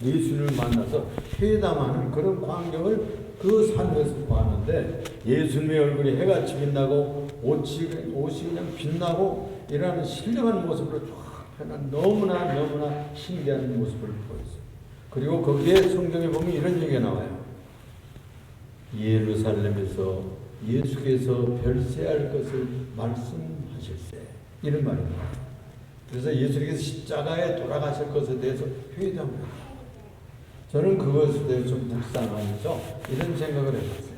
예수님을 만나서 회담하는 그런 광경을 그 산에서 봤는데, 예수님의 얼굴이 해같이 빛나고 옷이 그냥 빛나고 이러한 신령한 모습으로 쫙 변한 너무나 신기한 모습을 보였어요. 그리고 거기에 성경에 보면 이런 얘기가 나와요. 예루살렘에서 예수께서 별세할 것을 말씀하실세, 이런 말입니다. 그래서 예수님께서 십자가에 돌아가실 것에 대해서 회담합니다. 저는 그것에 대해서 좀 묵상하면서 이런 생각을 해봤어요.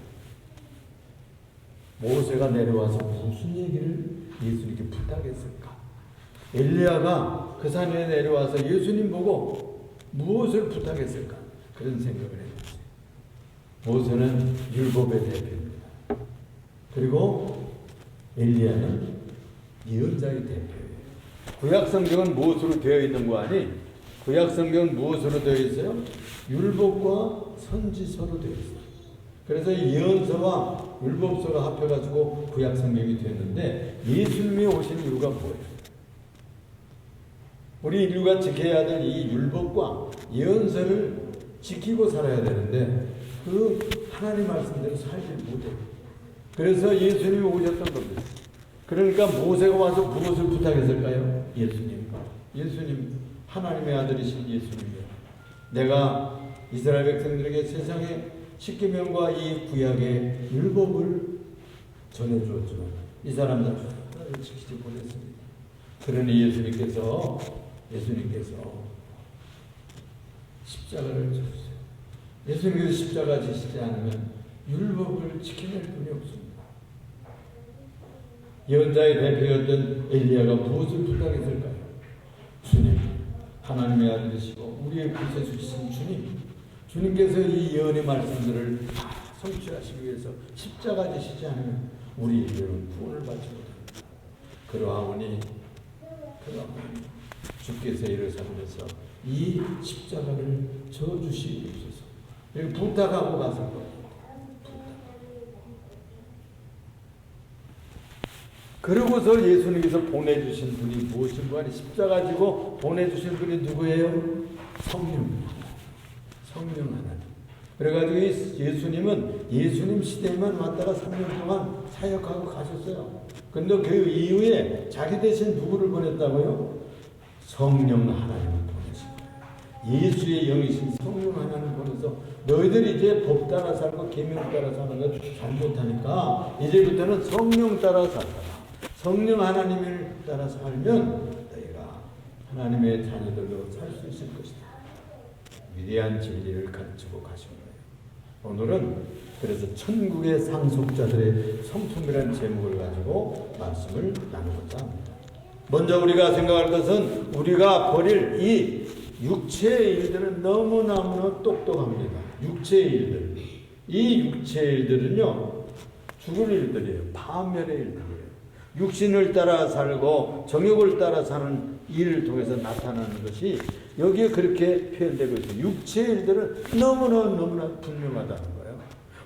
모세가 내려와서 무슨 얘기를 예수님께 부탁했을까? 엘리야가 그 산에 내려와서 예수님 보고 무엇을 부탁했을까? 그런 생각을 해봤어요. 모세는 율법의 대표입니다. 그리고 엘리야는 예언자의 대표예요. 구약성경은 무엇으로 되어 있는 거 아니? 구약성경은 무엇으로 되어 있어요? 율법과 선지서로 되어 있어요. 그래서 예언서와 율법서가 합해가지고 구약성경이 됐는데, 예수님이 오신 이유가 뭐예요? 우리 인류가 지켜야 될 이 율법과 예언서를 지키고 살아야 되는데 그 하나님 말씀대로 살지 못해요. 그래서 예수님이 오셨던 겁니다. 그러니까 모세가 와서 무엇을 부탁했을까요? 예수님 하나님의 아들이신 예수님이요, 내가 이스라엘 백성들에게 세상에 십계명과 이 구약의 율법을 전해주었지만 이 사람들은 지키지 못했습니다. 그러니 예수님께서 십자가를 지셨어요. 예수님께서 십자가 지시지 않으면 율법을 지켜낼 분이 없습니다. 예언자의 대표였던 엘리야가 무엇을 부탁했을까요? 주님, 하나님의 아들이시고 우리의 구세주이신 주님께서 이 예언의 말씀들을 다 성취하시기 위해서 십자가 지시지 않으면 우리 인류는 구원을 받지 못합니다. 그러하오니 주께서 예루살렘에서 이 십자가를 져주시옵소서. 여기 부탁하고 갔을 거예요. 그러고서 예수님께서 보내주신 분이 무엇인가 하니, 십자가 지고 보내주신 분이 누구예요? 성령 하나님. 그래가지고 예수님은 예수님 시대에만 왔다가 3년 동안 사역하고 가셨어요. 근데 그 이후에 자기 대신 누구를 보냈다고요? 성령 하나님을 보내신 거예요. 예수의 영이신 성령 하나님을 보내서 너희들이 이제 법 따라 살고 계명 따라 사는 걸 잘못하니까 이제부터는 성령 따라 살거라. 성령 하나님을 따라 살면 너희가 하나님의 자녀들로 살 수 있을 것이다. 위대한 진리를 가르치고 가신 거예요. 오늘은 그래서 천국의 상속자들의 성품이라는 제목을 가지고 말씀을 나누고자 합니다. 먼저 우리가 생각할 것은, 우리가 벌일 이 육체의 일들은 너무너무 똑똑합니다. 육체의 일들. 이 육체의 일들은요, 죽을 일들이에요. 파멸의 일들이에요. 육신을 따라 살고 정욕을 따라 사는 일을 통해서 나타나는 것이 여기에 그렇게 표현되고 있어요. 육체의 일들은 너무나 분명하다는 거예요.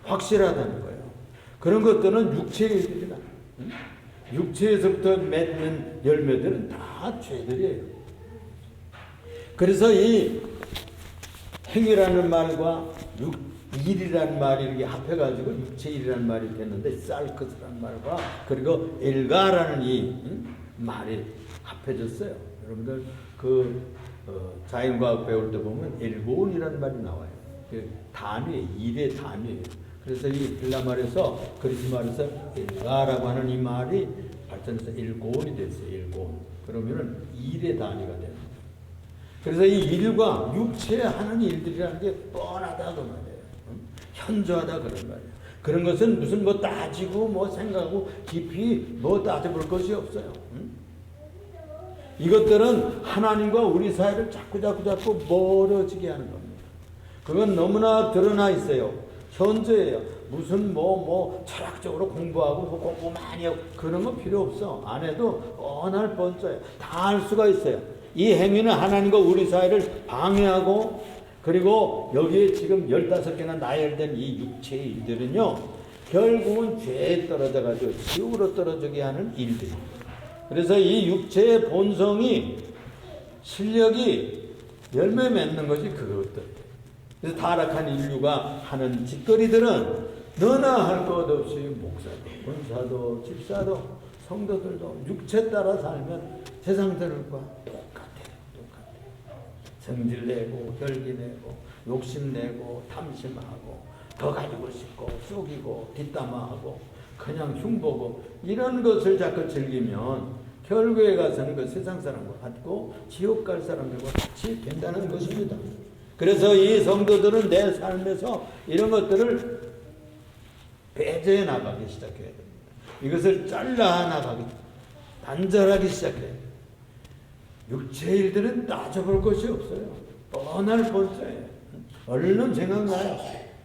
확실하다는 거예요. 그런 것들은 육체의 일들이다. 육체에서부터 맺는 열매들은 다 죄들이에요. 그래서 이 행위라는 말과 일이라는 말이 이렇게 합해가지고 육체일이라는 말이 됐는데, 쌀크스라는 말과 그리고 엘가라는 이 말이 합해졌어요. 여러분들 자연과학 배울 때 보면 엘고온이라는 말이 나와요. 단위, 일의 단위예요. 그래서 이 헬라 말에서, 그리스 말에서 엘가라고 하는 이 말이 발전해서 엘고온이 됐어요. 엘고온. 그러면은 일의 단위가 됩니다. 그래서 이 일과 육체에 하는 일들이라는 게 뻔하다 그 말이에요. 현저하다 그런 말이에요. 그런 것은 무슨 뭐 따지고 뭐 생각하고 깊이 뭐 따져볼 것이 없어요. 이것들은 하나님과 우리 사이를 자꾸 멀어지게 하는 겁니다. 그건 너무나 드러나 있어요. 현저해요. 무슨 철학적으로 공부하고 공부 많이 하고 그런 거 필요 없어. 안 해도 뻔할 뻔져요. 다 알 수가 있어요. 이 행위는 하나님과 우리 사이를 방해하고, 그리고 여기에 지금 15개나 나열된 이 육체의 일들은요, 결국은 죄에 떨어져가지고 지옥으로 떨어지게 하는 일들입니다. 그래서 이 육체의 본성이, 실력이 열매 맺는 것이 그것들. 그래서 타락한 인류가 하는 짓거리들은 너나 할 것 없이 목사도, 권사도, 집사도, 성도들도 육체 따라 살면 세상 사람과 똑같아요. 성질내고, 혈기내고, 욕심내고, 탐심하고, 더 가지고 싶고, 속이고, 뒷담화하고, 그냥 흉보고, 이런 것을 자꾸 즐기면 결국에 가서는 그 세상 사람과 같고 지옥 갈 사람들과 같이 된다는 것입니다. 그래서 이 성도들은 내 삶에서 이런 것들을 배제해 나가기 시작해야 됩니다. 이것을 잘라 나가기, 단절하기 시작해야 됩니다. 육체 일들은 따져볼 것이 없어요. 뻔할 뻔해요. 얼른 생각나요.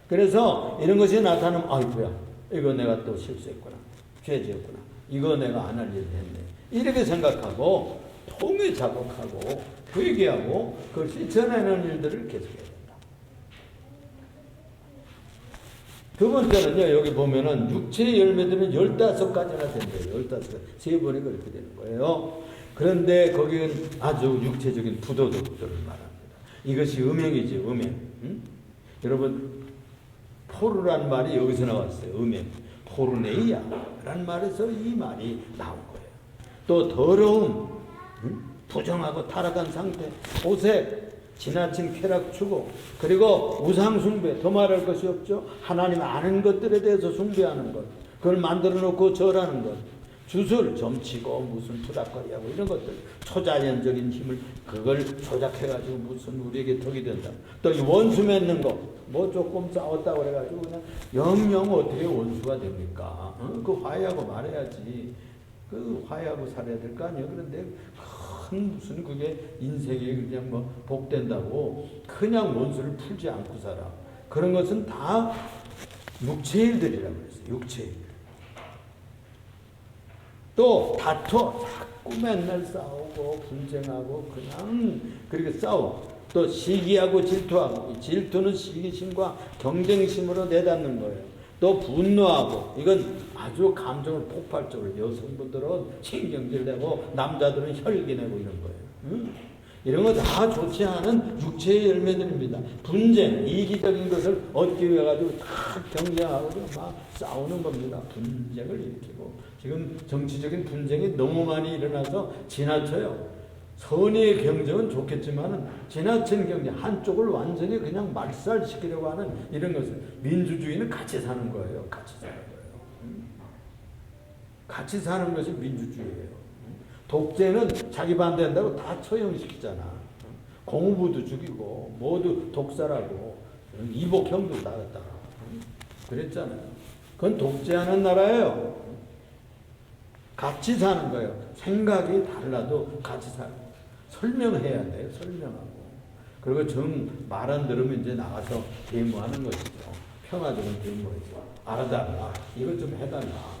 그래서 이런 것이 나타나면 아이고야, 이거 내가 또 실수했구나, 죄지었구나, 이거 내가 안 할 일을 했네, 이렇게 생각하고 통에 자복하고 회개하고 그걸 씻어내는 일들을 계속해야 된다. 두 번째는요, 여기 보면은 육체의 열매들은 15가지나 된대요. 15가지. 세 번에 그렇게 되는 거예요. 그런데 거기는 아주 육체적인 부도덕들을 말합니다. 이것이 음행이지, 음행. 응? 여러분, 포르란 말이 여기서 나왔어요. 음행. 포르네이아란 말에서 이 말이 나온 거예요. 또 더러움, 부정하고 타락한 상태, 오색, 지나친 쾌락 추구, 그리고 우상 숭배, 더 말할 것이 없죠. 하나님 아는 것들에 대해서 숭배하는 것, 그걸 만들어 놓고 절하는 것, 주술, 점치고 무슨 투닥거리하고 이런 것들, 초자연적인 힘을 그걸 조작해가지고 무슨 우리에게 덕이 된다. 또 이 원수 맺는 거, 뭐 조금 싸웠다고 그래가지고 그냥 영영 어떻게 원수가 됩니까? 그 화해하고 말해야지. 그 화해하고 살아야 될 거 아니에요. 그런데 큰 무슨 그게 인생에 그냥 뭐 복된다고 그냥 원수를 풀지 않고 살아. 그런 것은 다 육체 일들이라고 그랬어요. 육체 일. 또 다퉈, 자꾸 맨날 싸우고 분쟁하고 그냥 그렇게 싸우고, 또 시기하고 질투하고, 이 질투는 시기심과 경쟁심으로 내닫는 거예요. 또 분노하고, 이건 아주 감정을 폭발적으로, 여성분들은 신경질 내고 남자들은 혈기 내고 이런 거예요. 이런 거 다 좋지 않은 육체의 열매들입니다. 분쟁, 이기적인 것을 얻기 위해 가지고 다 경쟁하고 막 싸우는 겁니다. 분쟁을 일으키고, 지금 정치적인 분쟁이 너무 많이 일어나서 지나쳐요. 선의의 경쟁은 좋겠지만은 지나친 경쟁, 한쪽을 완전히 그냥 말살시키려고 하는 이런 것은, 민주주의는 같이 사는 거예요. 같이 사는 거예요. 같이 사는 것이 민주주의예요. 독재는 자기 반대한다고 다 처형시키잖아. 공부도 죽이고 모두 독살하고 이복형도 나갔다가 그랬잖아요. 그건 독재하는 나라예요. 같이 사는 거예요. 생각이 달라도 같이 살고 설명해야 돼요. 설명하고. 그리고 말 안 들으면 이제 나가서 데모하는 것이죠. 평화적인 데모이죠. 알아달라. 이것 좀 해달라.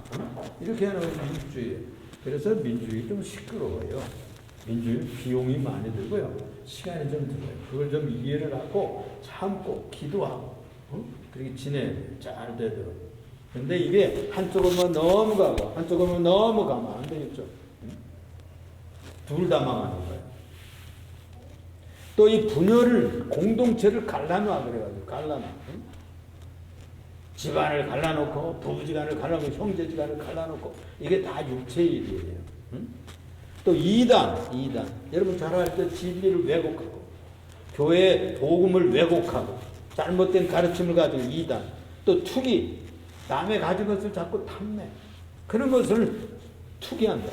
이렇게 하는 것이 민주주의예요. 그래서 민주주의 좀 시끄러워요. 민주주의 비용이 많이 들고요. 시간이 좀 들어요. 그걸 좀 이해를 하고 참고 기도하고 그렇게 지내야 돼요. 잘 되도록. 근데 이게 한쪽으로만 넘어가고 한쪽으로만 넘어가면 안 되겠죠. 둘 다 망하는 거예요. 또 이 분열을, 공동체를 갈라놔 그래가지고 갈라놔. 집안을 갈라놓고 부부지간을 갈라놓고 형제지간을 갈라놓고 이게 다 육체의 일이에요. 또 이단. 여러분 잘 알 때 진리를 왜곡하고 교회의 복음을 왜곡하고 잘못된 가르침을 가지고 이단. 또 투기. 남의 가진 것을 자꾸 탐내. 그런 것을 투기한다.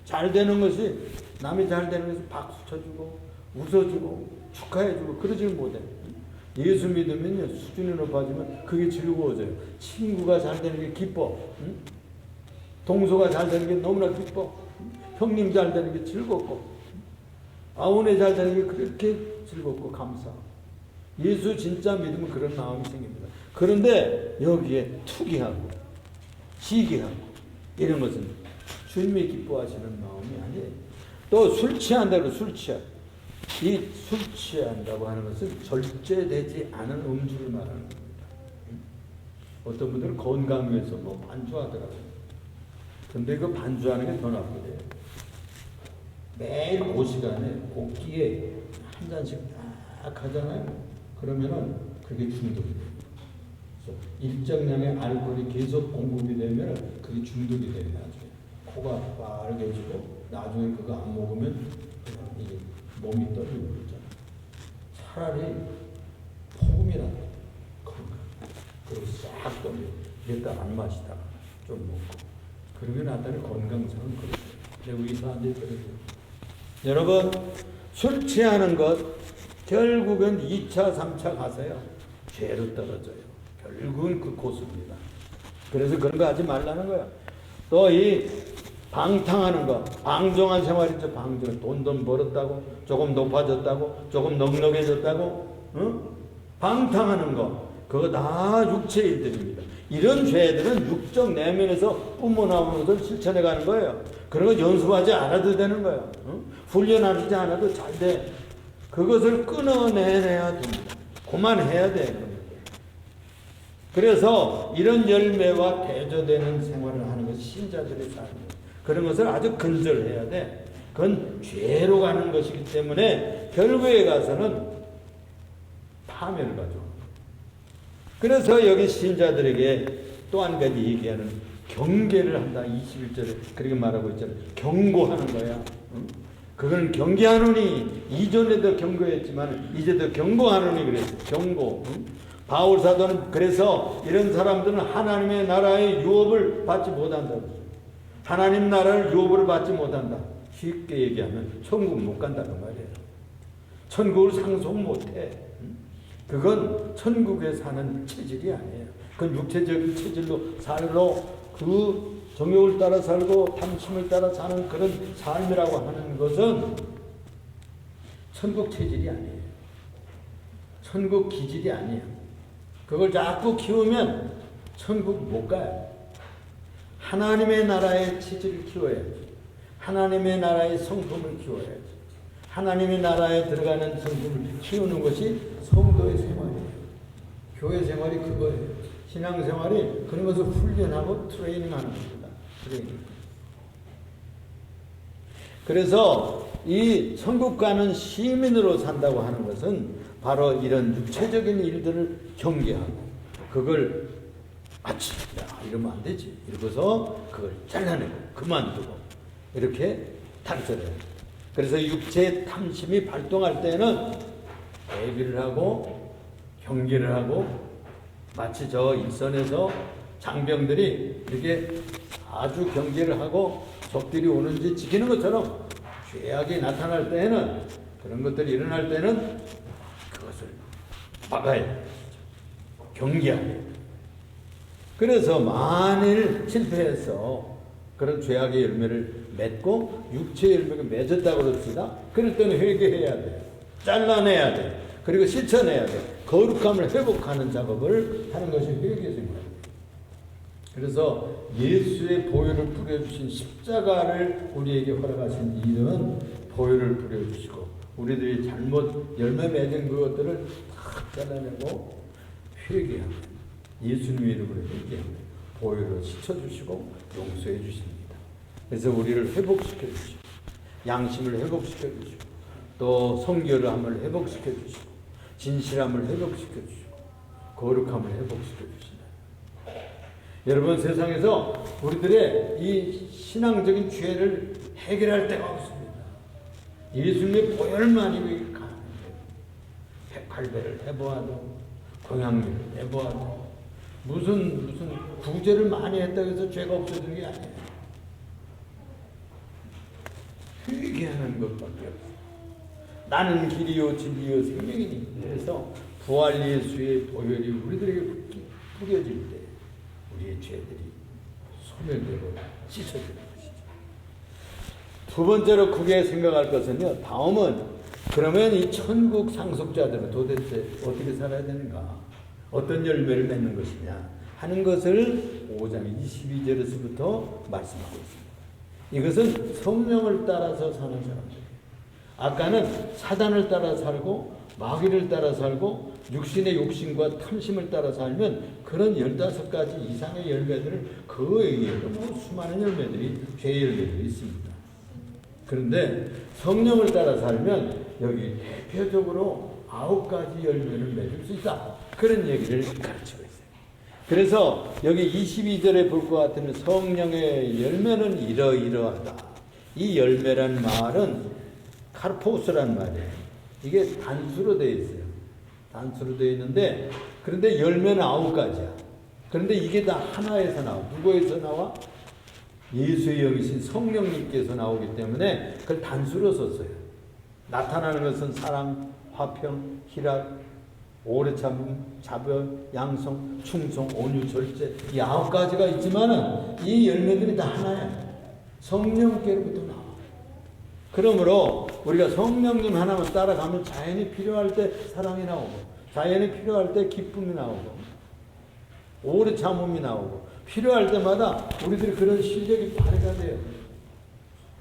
잘 되는 것이, 남이 잘 되는 것을 박수 쳐주고 웃어주고 축하해주고 그러지를 못해. 예수 믿으면요, 수준이 높아지면 그게 즐거워져요. 친구가 잘 되는 게 기뻐. 응? 동서가 잘 되는 게 너무나 기뻐. 형님 잘 되는 게 즐겁고, 아우네 잘 되는 게 그렇게 즐겁고 감사. 예수 진짜 믿으면 그런 마음이 생깁니다. 그런데 여기에 투기하고 시기하고 이런 것은 주님이 기뻐하시는 마음이 아니에요. 또 술 취한다고 술 취하. 이 술 취한다고 하는 것은 절제되지 않은 음주를 말하는 겁니다. 어떤 분들은 건강 위해서 뭐 반주하더라고요. 근데 그 반주하는 게 더 나쁘대요. 매일 그 시간에 곡기에 한 잔씩 딱 하잖아요. 그러면은 그게 중독이 돼요. 일정량의 알코올이 계속 공급이 되면 그게 중독이 돼요. 나중에 코가 빨개지고 나중에 그거 안 먹으면 그냥 이게 몸이 떨리고 그러잖아요. 차라리 포금이라도 건강 그리고 싹 떨려 일단 안 마시다가 좀 먹고 그러면 나타나는 건강상은 그렇죠. 내 의사한테 그러죠. 여러분 술 취하는 것 결국은 2차 3차 가서요 죄로 떨어져요. 결국은 그 고수입니다. 그래서 그런 거 하지 말라는 거야. 또 이 방탕하는 거, 방종한 생활이죠. 방종. 돈 벌었다고, 조금 높아졌다고, 조금 넉넉해졌다고, 응? 방탕하는 거, 그거 다 육체의 일들입니다. 이런 죄들은 육적 내면에서 뿜어나오는 것을 실천해 가는 거예요. 그런 거 연습하지 않아도 되는 거예요. 응? 훈련하지 않아도 잘 돼. 그것을 끊어내야 됩니다. 그만해야 돼. 그래서 이런 열매와 대조되는 생활을 하는 것이 신자들의 삶이에요. 그런 것을 아주 근절해야 돼. 그건 죄로 가는 것이기 때문에 결국에 가서는 파멸을 가져옵니다. 그래서 여기 신자들에게 또 한 가지 얘기하는 경계를 한다. 21절에 그렇게 말하고 있잖아요. 경고하는 거야. 응? 그건 경계하노니 이전에도 경고했지만 이제도 경고하노니 그랬어요. 경고. 응? 바울 사도는 그래서 이런 사람들은 하나님의 나라의 유업을 받지 못한다고. 하나님 나라를 유업을 받지 못한다. 쉽게 얘기하면 천국 못 간다는 말이에요. 천국을 상속 못해. 그건 천국에 사는 체질이 아니에요. 그건 육체적인 체질로 살로 그 정욕을 따라 살고 탐심을 따라 사는 그런 삶이라고 하는 것은 천국 체질이 아니에요. 천국 기질이 아니에요. 그걸 자꾸 키우면 천국 못 가요. 하나님의 나라의 체질을 키워야지. 하나님의 나라의 성품을 키워야지. 하나님의 나라에 들어가는 성품을 키우는 것이 성도의 생활이에요. 교회 생활이 그거예요. 신앙 생활이 그런 것을 훈련하고 트레이닝하는 겁니다. 트레이닝. 그래서 이 천국 가는 시민으로 산다고 하는 것은 바로 이런 육체적인 일들을 경계하고 그걸 마치 이러면 안 되지. 이러고서 그걸 잘라내고 그만두고 이렇게 단절해야 돼. 그래서 육체의 탐심이 발동할 때는 대비를 하고 경계를 하고 마치 저 일선에서 장병들이 이렇게 아주 경계를 하고 적들이 오는지 지키는 것처럼 죄악이 나타날 때에는 그런 것들이 일어날 때는 그것을 막아야 돼. 경계해야 돼. 그래서 만일 실패해서 그런 죄악의 열매를 맺고 육체의 열매가 맺었다고 그럽시다. 그럴 때는 회개해야 돼. 잘라내야 돼. 그리고 실천해야 돼. 거룩함을 회복하는 작업을 하는 것이 회개의 생활입니다. 그래서 예수의 보혈을 뿌려주신 십자가를 우리에게 허락하신 이유는 보혈을 뿌려주시고 우리들이 잘못 열매 맺은 그것들을 다 잘라내고 회개하고 예수님 이름으로 회개하고 보혈로 씻어주시고 용서해 주십니다. 그래서 우리를 회복시켜 주시고 양심을 회복시켜 주시고 또 성결함을 회복시켜 주시고 진실함을 회복시켜 주시고 거룩함을 회복시켜 주신다. 여러분 세상에서 우리들의 이 신앙적인 죄를 해결할 데가 없습니다. 예수님의 보혈만이 가능해요. 백할배를 해보아도 공양미를 해보아도 무슨 구제를 많이 했다고 해서 죄가 없어지는 게 아니에요. 회개하는 것밖에 없어요. 나는 길이요 진리요 생명이니. 그래서 부활 예수의 보혈이 우리들에게 뿌려질 때 우리의 죄들이 소멸되고 씻어지는 것이죠. 두 번째로 크게 생각할 것은요. 다음은 그러면 이 천국 상속자들은 도대체 어떻게 살아야 되는가? 어떤 열매를 맺는 것이냐 하는 것을 5장 22절에서부터 말씀하고 있습니다. 이것은 성령을 따라서 사는 사람들. 아까는 사단을 따라 살고 마귀를 따라 살고 육신의 욕심과 탐심을 따라 살면 그런 15가지 이상의 열매들을 그에 의해 너무 수많은 열매들이 죄의 열매들이 있습니다. 그런데 성령을 따라 살면 여기 대표적으로 9가지 열매를 맺을 수 있다. 그런 얘기를 가르치고 있어요. 그래서 여기 22절에 볼 것 같으면 성령의 열매는 이러이러하다. 이 열매란 말은 카르포스란 말이에요. 이게 단수로 되어 있어요. 단수로 되어 있는데 그런데 열매는 9가지야. 그런데 이게 다 하나에서 나와. 누구에서 나와? 예수의 영이신 성령님께서 나오기 때문에 그걸 단수로 썼어요. 나타나는 것은 사랑, 화평, 희락, 오래 참음, 자별, 양성, 충성, 온유, 절제 이 9가지가 있지만은 이 열매들이 다 하나야. 성령께로부터 나와. 그러므로 우리가 성령님 하나만 따라가면 자연히 필요할 때 사랑이 나오고, 자연히 필요할 때 기쁨이 나오고, 오래 참음이 나오고, 필요할 때마다 우리들이 그런 실력이 발휘가 돼요.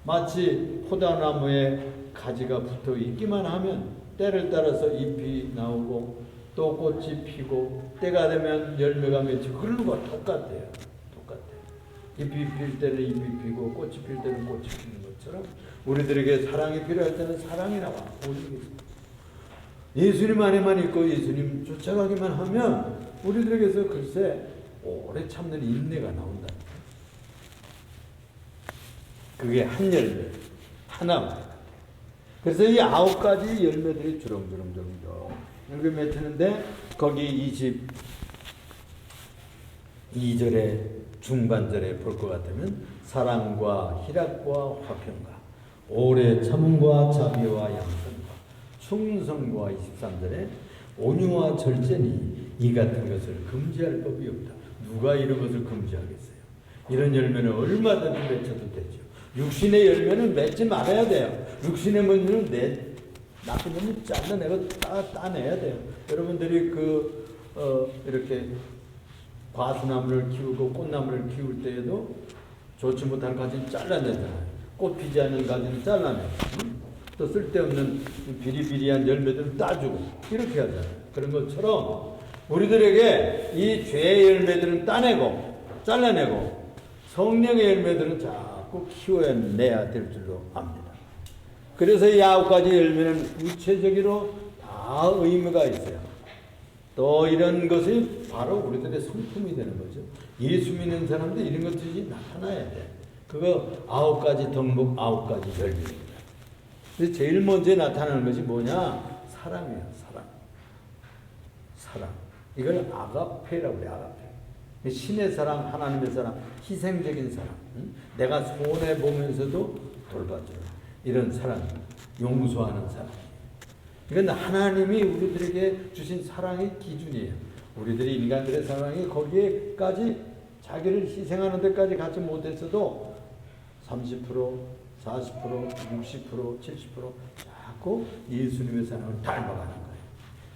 마치 포도나무에 가지가 붙어 있기만 하면 때를 따라서 잎이 나오고 또 꽃이 피고 때가 되면 열매가 맺히고 그런 거 똑같아요. 똑같아요. 잎이 필 때는 잎이 피고 꽃이 필 때는 꽃이 피는 것처럼 우리들에게 사랑이 필요할 때는 사랑이 나와. 예수님 안에만 있고 예수님 쫓아가기만 하면 우리들에게서 글쎄 오래 참는 인내가 나온다. 그게 한 열매, 하나만. 그래서 이 9가지 열매들이 주렁주렁 이렇게 맺히는데 거기 22절에 중반절에 볼 것 같으면 사랑과 희락과 화평과 오래 참음과 자비와 양선과 충성과 23절에 온유와 절제니 이 같은 것을 금지할 법이 없다. 누가 이런 것을 금지하겠어요? 이런 열매는 얼마든지 맺혀도 되죠. 육신의 열매는 맺지 말아야 돼요. 육신의 열매는 나쁜 놈이 잘라내고 따내야 돼요. 여러분들이 이렇게 과수나무를 키우고 꽃나무를 키울 때에도 좋지 못한 가지는 잘라내잖아요. 꽃 피지 않는 가지는 잘라내고, 또 쓸데없는 비리비리한 열매들을 따주고 이렇게 하잖아요. 그런 것처럼 우리들에게 이 죄의 열매들은 따내고 잘라내고 성령의 열매들은 자꾸 키워내야 될 줄로 압니다. 그래서 이 9가지 열매는 구체적으로 다 의미가 있어요. 또 이런 것이 바로 우리들의 성품이 되는 거죠. 예수 믿는 사람들 이런 것들이 나타나야 돼. 그거 9가지 덕목, 9가지 열매입니다. 근데 제일 먼저 나타나는 것이 뭐냐? 사랑이에요. 사랑. 이걸 아가페라고 그래요. 아가페. 신의 사랑, 하나님의 사랑, 희생적인 사랑. 내가 손해보면서도 돌봐줘요. 이런 사랑, 용서하는 사랑. 이건 하나님이 우리들에게 주신 사랑의 기준이에요. 우리들이 인간들의 사랑이 거기에까지 자기를 희생하는 데까지 가지 못했어도 30%, 40%, 60%, 70% 자꾸 예수님의 사랑을 닮아가는 거예요.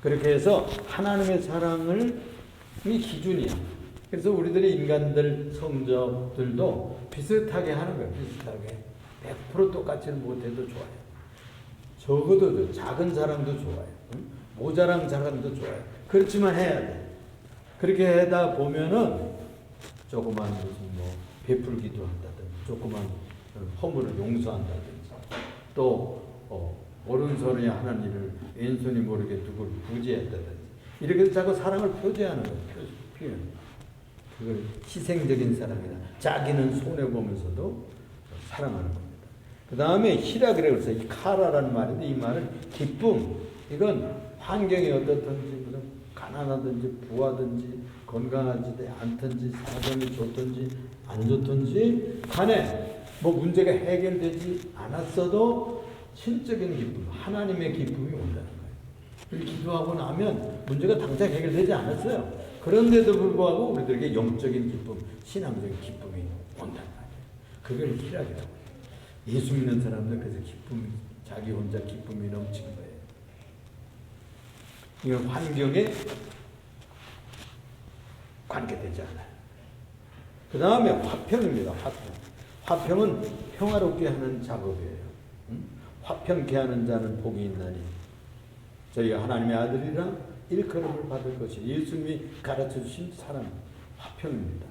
그렇게 해서 하나님의 사랑을 이 기준이에요. 그래서 우리들의 인간들 성적들도 비슷하게 하는 거예요. 비슷하게. 100% 똑같지는 못해도 좋아요. 적어도 작은 사랑도 좋아요. 모자란 사랑도 좋아요. 그렇지만 해야 돼. 그렇게 하다 보면은 조그만 무슨 베풀기도 한다든지, 조그만 허물을 용서한다든지, 또 오른손에 하나님을 왼손이 모르게 누구를 구제했다든지, 이렇게 해서 자꾸 사랑을 표제하는 거예요. 표현. 그걸 희생적인 사랑이다. 자기는 손해보면서도 사랑하는 겁니다. 그 다음에 희락이라고 해서 이 카라라는 말인데 이 말은 기쁨. 이건 환경이 어떻든지 무슨 가난하든지 부하든지 건강하지 않든지 사정이 좋든지 안 좋든지 간에 문제가 해결되지 않았어도 신적인 기쁨, 하나님의 기쁨이 온다는 거예요. 그리고 기도하고 나면 문제가 당장 해결되지 않았어요. 그런데도 불구하고 우리들에게 영적인 기쁨, 신앙적인 기쁨이 온다는 거예요. 그걸 희락이라고 해요. 예수 믿는 사람들 그래서 기쁨, 자기 혼자 기쁨이 넘치는 거예요. 이건 환경에 관계되지 않아요. 그 다음에 화평입니다. 화평은 평화롭게 하는 작업이에요. 화평케 하는 자는 복이 있나니 저희가 하나님의 아들이라 일컬음을 받을 것이 예수님이 가르쳐 주신 사랑, 화평입니다.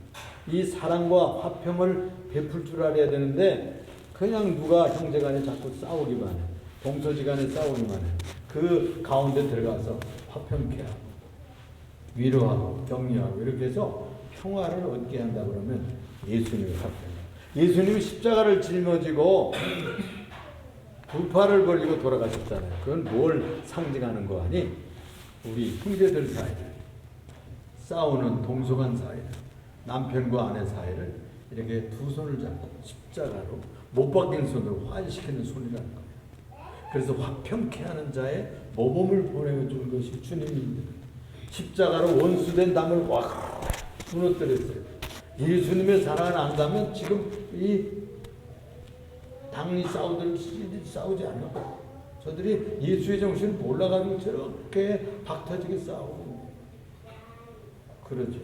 이 사랑과 화평을 베풀 줄 알아야 되는데 그냥 누가 형제간에 자꾸 싸우기만 해. 동서지간에 싸우기만 해. 그 가운데 들어가서 화평케 하고 위로하고 격려하고 이렇게 해서 평화를 얻게 한다 그러면 예수님의 화평. 예수님이 십자가를 짊어지고 두 팔을 벌리고 돌아가셨잖아요. 그건 뭘 상징하는 거 아니? 우리 형제들 사이를, 싸우는 동서간 사이를, 남편과 아내 사이를 이렇게 두 손을 잡고 십자가로 못 박힌 손으로 화해시키는 손이라는 거예요. 그래서 화평케 하는 자의 모범을 보내준 것이 주님입니다. 십자가로 원수된 남을 확 무너뜨렸어요. 예수님의 사랑을 안다면 지금 이 당리 싸우지 않을 거예요. 저들이 예수의 정신을 몰라가지고 저렇게 박터지게 싸우고 그러죠.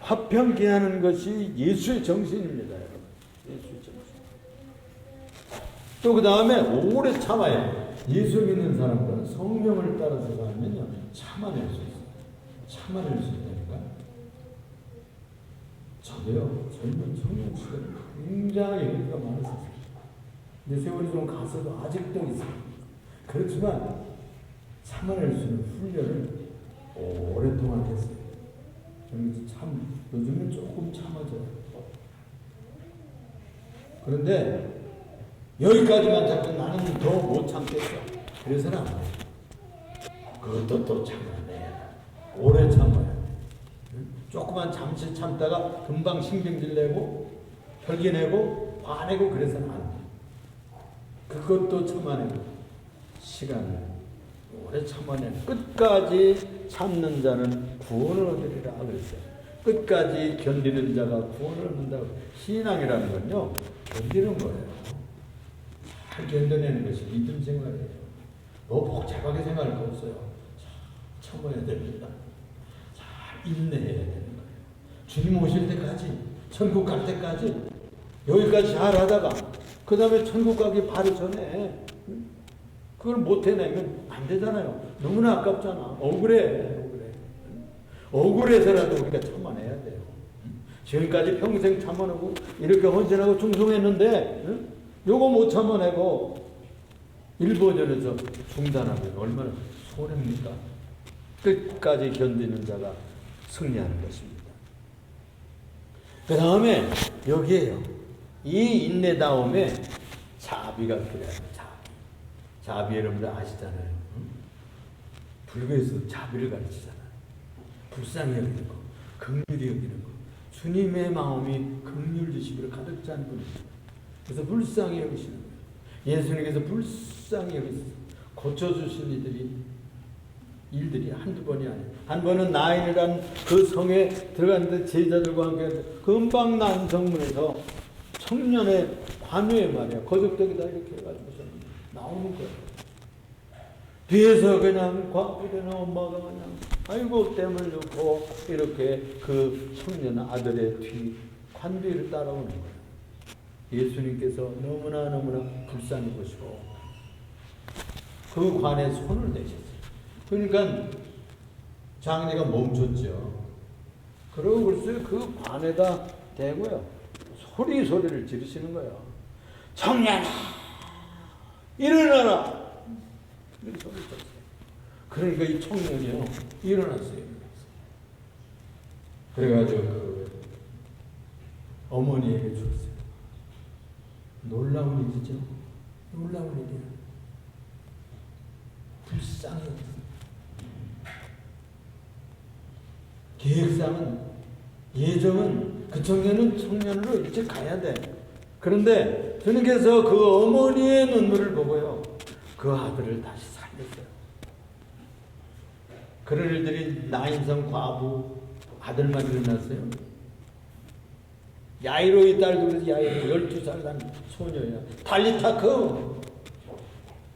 화평케 하는 것이 예수의 정신입니다, 여러분. 예수의 정신. 또 그 다음에 오래 참아요. 예수 믿는 사람들은 성령을 따라서 살면요 참아낼 수 있어요. 참아낼 수 있다니까. 저도요 젊은 청년 시절에 굉장히 얘기가 많았었어요. 근데 세월이 좀 가서도 아직도 있어요. 그렇지만 참아낼 수 있는 훈련을 오랫동안 했어요. 참 요즘은 조금 참아져요. 그런데 여기까지만 잡고 나는 더 못 참겠어. 그래서는 안 돼. 그것도 또 참아내야 돼. 오래 참아야 돼. 조그만 잠시 참다가 금방 신경질 내고 혈기 내고 화내고 그래서는 안 돼. 그것도 참아내고 시간을 오래 참아내는 끝까지 참는 자는 구원을 얻으리라 그랬어요. 끝까지 견디는 자가 구원을 얻는다고. 신앙이라는 건요 견디는 거예요. 잘 견뎌내는 것이 믿음 생활이에요. 너무 복잡하게 생각할 거 없어요. 참아야 됩니다. 잘 인내해야 되는 거예요. 주님 오실 때까지, 천국 갈 때까지 여기까지 잘 하다가 그 다음에 천국 가기 바로 전에 그걸 못 해내면 안 되잖아요. 너무나 아깝잖아. 억울해. 억울해서라도 우리가 참아내야 돼요. 지금까지 평생 참아내고 이렇게 헌신하고 충성했는데 요거 못 참아내고 일버전에서 중단하면 얼마나 손해입니까? 끝까지 견디는 자가 승리하는 것입니다. 그 다음에 여기에요. 이 인내다움에 자비가 필요해요. 자비 여러분들 아시잖아요. 불교에서 자비를 가르치잖아요. 불쌍히 여기는 거, 긍휼히 여기는 거. 주님의 마음이 긍휼지심으로 가득 찬 분입니다. 그래서 불쌍히 여기시는 거예요. 예수님께서 불쌍히 여기서 고쳐주신 일들이 한두 번이 아니에요. 한 번은 나인이란 그 성에 들어갔는데 제자들과 함께 금방 난 성문에서 청년의 관우에 말이야. 거적덕이다 이렇게 해가지고 나오는 거예요. 뒤에서 그냥 과부된 엄마가 그냥 아이고 땀을 넣고 이렇게 그 청년 아들의 뒤 관뒤를 따라오는 거예요. 예수님께서 너무나 불쌍히 보시고 그 관에 손을 내셨어요. 그러니까 장례가 멈췄죠. 그러고 글쎄 그 관에다 대고요. 소리를 지르시는 거예요. 청년아 일어나라. 이렇게 소리를 쳤어요. 그러니까 이 청년이요 일어났어요. 그래가지고 그 어머니에게 줬어요. 놀라운 일이죠. 놀라운 일이야. 불쌍해. 계획상은 예정은 그 청년으로 일찍 가야 돼. 그런데 주님께서 그 어머니의 눈물을 보고요 그 아들을 다시 살렸어요. 그런 일들이 나인성 과부 아들만 일어났어요. 야이로의 딸도 그래서 야이로 12살 난 소녀야. 달리타크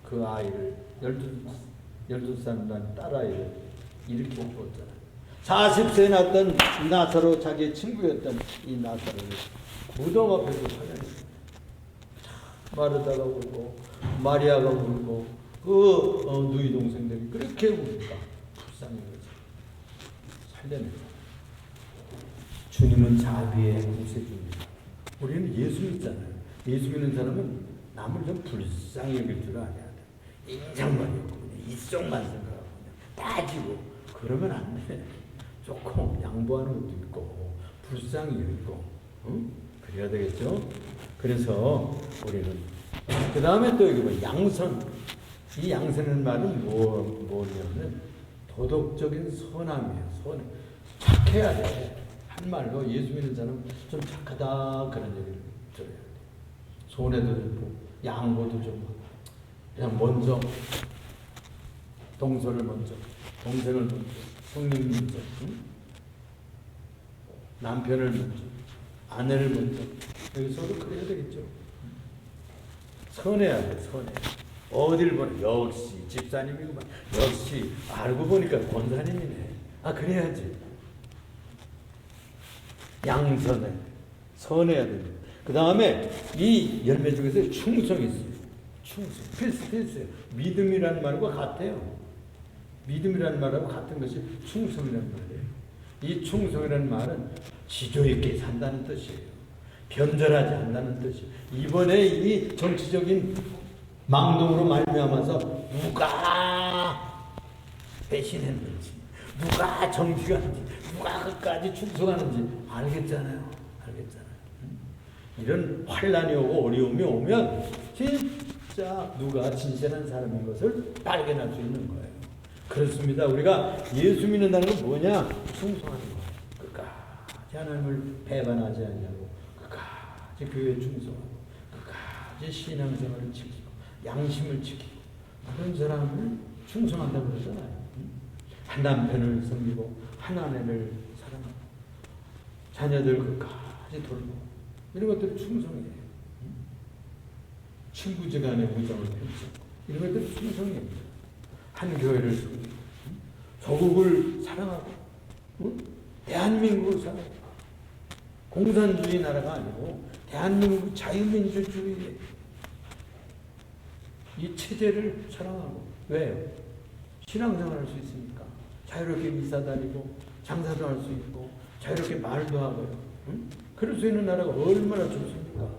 그 아이를 12살 난 딸아이를 이렇게 키웠잖아. 40세에 낳았던 나사로 자기의 친구였던 이 나사로를 무덤 앞에서 살려냈어요. 마르다가 울고 마리아가 울고 그 누이 동생들이 그렇게 우니까 불쌍히 살려냈어요. 주님은 자비의 구세주입니다. 우리는 예수 믿잖아요. 예수 믿는 사람은 남을 좀 불쌍히 여길 줄 알아야 돼. 인상만 있고 그냥 이쪽만 생각하고 그냥 따지고 그러면 안 돼. 조금 양보하는 것도 있고 불쌍히 여기고 응? 그래야 되겠죠. 그래서 우리는 그 다음에 또 이거 뭐 양선. 이 양선의 말은 뭐냐면 도덕적인 선함이에요. 착해야 돼. 한말로 예수 믿는 사람 좀 착하다 그런 얘기를 들어야 돼. 손해도 좀 양보도 좀 하고 그냥 먼저 동서를 먼저 동생을 먼저 성령 먼저 응? 남편을 먼저 아내를 먼저 여기서도 그래야 되겠죠. 선해야 돼. 선해. 어딜 보나 역시 집사님이구만. 역시 알고 보니까 권사님이네. 아 그래야지. 양선해. 선해야 됩니다. 그 다음에 이 열매 중에서 충성이 있어요. 충성. 필수예요. 믿음이라는 말과 같아요. 믿음이라는 말하고 같은 것이 충성이라는 말이에요. 이 충성이라는 말은 지조 있게 산다는 뜻이에요. 변절하지 않는다는 뜻이에요. 이번에 이 정치적인 망동으로 말미암아서 누가 배신했는지, 누가 정직한지, 누가 끝까지 충성하는지 알겠잖아요. 이런 환란이 오고 어려움이 오면 진짜 누가 진실한 사람인 것을 발견할 수 있는 거예요. 그렇습니다. 우리가 예수 믿는다는 건 뭐냐? 충성하는 거예요. 끝까지 하나님을 배반하지 않냐고, 끝까지 교회에 충성하고, 끝까지 신앙생활을 지키고, 양심을 지키고, 그런 사람을 충성한다고 그러잖아요. 한 남편을 섬기고, 한 아내를 사랑하고, 자녀들 끝까지 돌보고, 이런 것들이 충성이에요. 친구지간의 우정을 펼치고, 이런 것들이 충성입니다. 한 교회를 섬기고, 조국을 사랑하고, 대한민국을 사랑하고, 공산주의 나라가 아니고 대한민국 자유민주주의의 이 체제를 사랑하고. 왜요? 신앙생활 할 수 있으니까. 자유롭게 미사 다니고 장사도 할 수 있고 자유롭게 말도 하고요. 응? 그럴 수 있는 나라가 얼마나 좋습니까?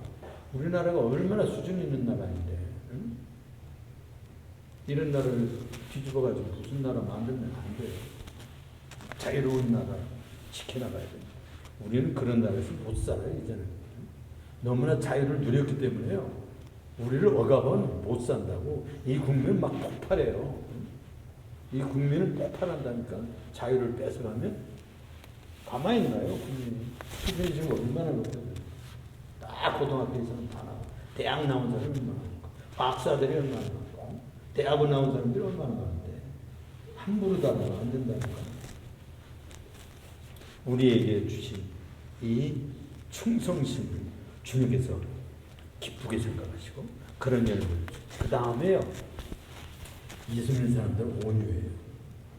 우리나라가 얼마나 수준 있는 나라인데. 응? 이런 나라를 뒤집어가지고 무슨 나라 만들면 안 돼요. 자유로운 나라 지켜나가야 됩니다. 우리는 그런 나라에서 못 살아요. 이제는. 너무나 자유를 누렸기 때문에요. 우리를 억압은 못 산다고. 이 국민은 막 폭발해요. 이 국민은 폭발한다니까. 자유를 뺏어가면 가만히 있나요? 국민이. 수준이 지금 얼마나 높거든요. 딱 고등학교에서는 다 나와. 대학 나온 사람이 얼마나 많고, 박사들이 얼마나 많고, 대학원 나온 사람들이 얼마나 많은데 함부로 다루면 안 된다니까. 우리에게 주신 이 충성심을 주님께서 기쁘게 생각하시고 그런 열매를 주고, 그 다음에요, 예수 믿는 사람들은 온유해요.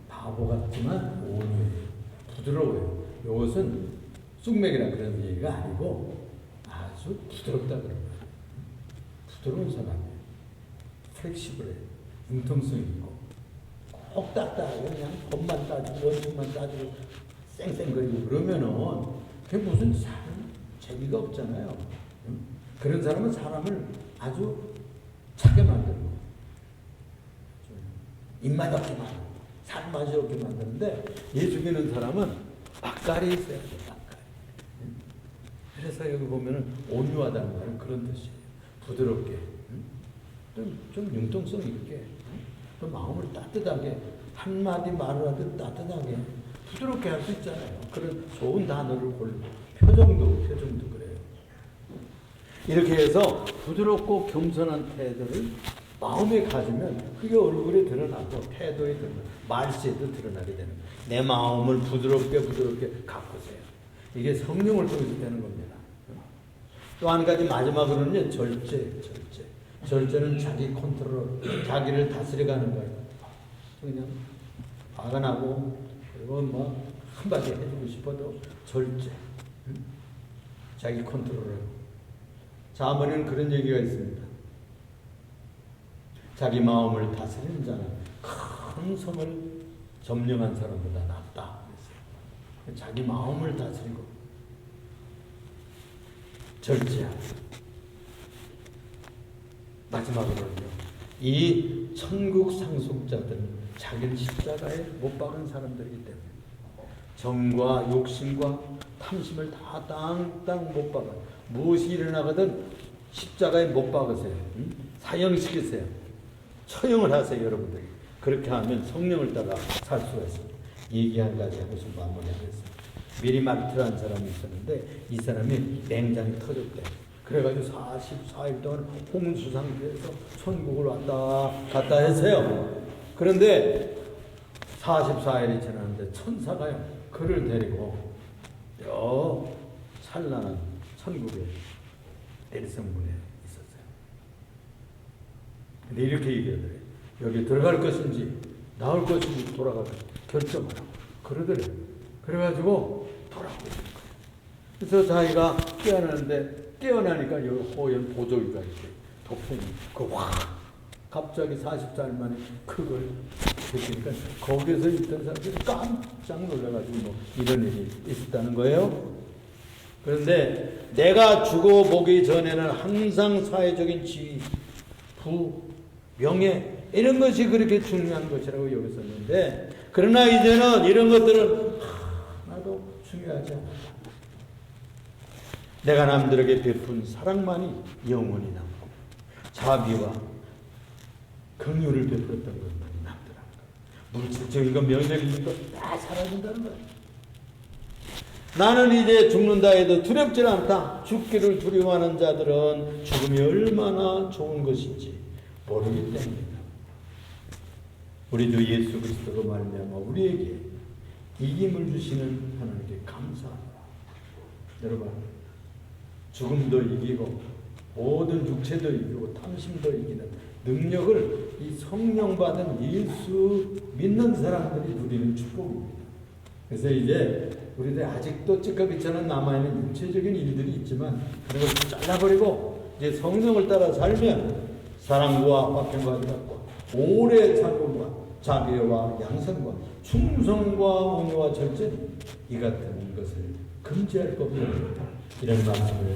바보 같지만 온유해요. 부드러워요. 이것은 쑥맥이라 그런 얘기가 아니고 아주 부드럽다 그런 거예요. 부드러운 사람이에요. 플렉시블해요. 융통성이 있고 꼭 딱딱하게 그냥 법만 따지고 원칙만 따지고 쌩쌩거리고 그러면은 그게 무슨 사람 재미가 없잖아요. 응? 그런 사람은 사람을 아주 차게 만들고 입맛 없게 만들고 살맛이 없게 만드는데, 예수 믿는 사람은 막갈이 있어야 돼. 막갈. 응? 그래서 여기 보면은 온유하다는 말은 그런 뜻이에요. 부드럽게, 응? 좀 융통성 있게, 응? 또 마음을 따뜻하게, 한마디 말을 하든 따뜻하게 부드럽게 할 수 있잖아요. 그런 좋은 단어를 골고, 표정도 그래요. 이렇게 해서 부드럽고 겸손한 태도를 마음에 가지면 그게 얼굴에 드러나고 태도에 드러나고 말씨에도 드러나게 되는 거예요. 내 마음을 부드럽게 가꾸세요. 이게 성령을 통해서 되는 겁니다. 또 한 가지 마지막으로는요, 절제는 자기 컨트롤, 자기를 다스려가는 거예요. 그냥 화가 나고 그리고 뭐 한마디 해주고 싶어도 절제, 자기 컨트롤을. 자문에는 그런 얘기가 있습니다. 자기 마음을 다스리는 자는 큰 성을 점령한 사람보다 낫다. 자기 마음을 다스리고 절제하고 마지막으로는요. 이 천국 상속자들은 자기를 십자가에 못 박은 사람들이기 때문에 정과 욕심과 탐심을 다 땅땅 못 박아. 무엇이 일어나거든 십자가에 못 박으세요. 사형시키세요. 처형을 하세요, 여러분들이. 그렇게 하면 성령을 따라 살 수가 있습니다. 얘기 한 가지 하고서 마무리하겠습니다. 미리 마르트라는 사람이 있었는데 이 사람이 맹장이 터졌대. 그래가지고 44일 동안 홍수 상태에서 천국을 왔다 갔다 했어요. 그런데 44일이 지났는데 천사가요 그를 데리고 저 찬란한 천국의 에리성문에 있었어요. 근데 이렇게 얘기하더래요. 여기 들어갈 것인지 나올 것인지 돌아가서 결정하라고 그러더래요. 그래가지고 돌아오게 된 거예요. 그래서 자기가 깨어나는데 깨어나니까 여기 호연 보조기가 이렇게 덮여있는 그 갑자기 40살 만에 그걸 느끼니까 거기에서 있던 사람들이 깜짝 놀라가지고 뭐 이런 일이 있었다는 거예요. 그런데 내가 죽어보기 전에는 항상 사회적인 지위, 부, 명예 이런 것이 그렇게 중요한 것이라고 여겼었는데 그러나 이제는 이런 것들은 하나도 중요하지 않아. 내가 남들에게 베푼 사랑만이 영원히 남고 자비와 긍휼을 베풀었던 것만이 남더라는 거예요. 물질적인 것, 명예적인 것 다 사라진다는 거예요. 나는 이제 죽는다 해도 두렵지 않다. 죽기를 두려워하는 자들은 죽음이 얼마나 좋은 것인지 모르기 때문이다. 우리 주 예수 그리스도로 말미암아 우리에게 이김을 주시는 하나님께 감사합니다. 여러분, 죽음도 이기고 모든 육체도 이기고 탐심도 이기는 능력을 이 성령 받은 예수 믿는 사람들이 누리는 축복입니다. 그래서 이제 우리들 아직도 찌꺼기처럼 남아있는 육체적인 일들이 있지만 그런 걸 잘라버리고 이제 성령을 따라 살면 사랑과 화평과 희락과 오래 참음과 자비와 양선과 충성과 온유와 절제 이 같은 것을 금지할 법입니다. 이런 말씀을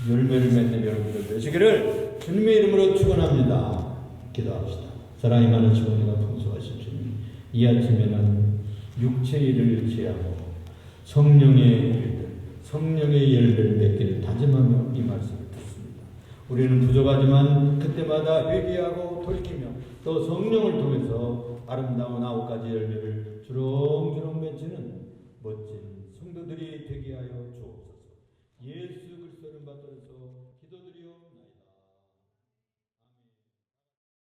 열매를 맺는 여러분들 되시기를 주님의 이름으로 축원합니다. 기도합시다. 사랑이 많으시고 은혜가 풍성하신 주님, 이 아침에는 육체의 일을 제하고 성령의 일들, 성령의 열매를 맺기를 다짐하며 이 말씀을 듣습니다. 우리는 부족하지만 그때마다 회개하고 돌이키며 또 성령을 통해서 아름다운 9가지 열매를 주렁주렁 맺히는 멋진 성도들이 되게 하여 주옵소서. 예수 그리스도를 받들어서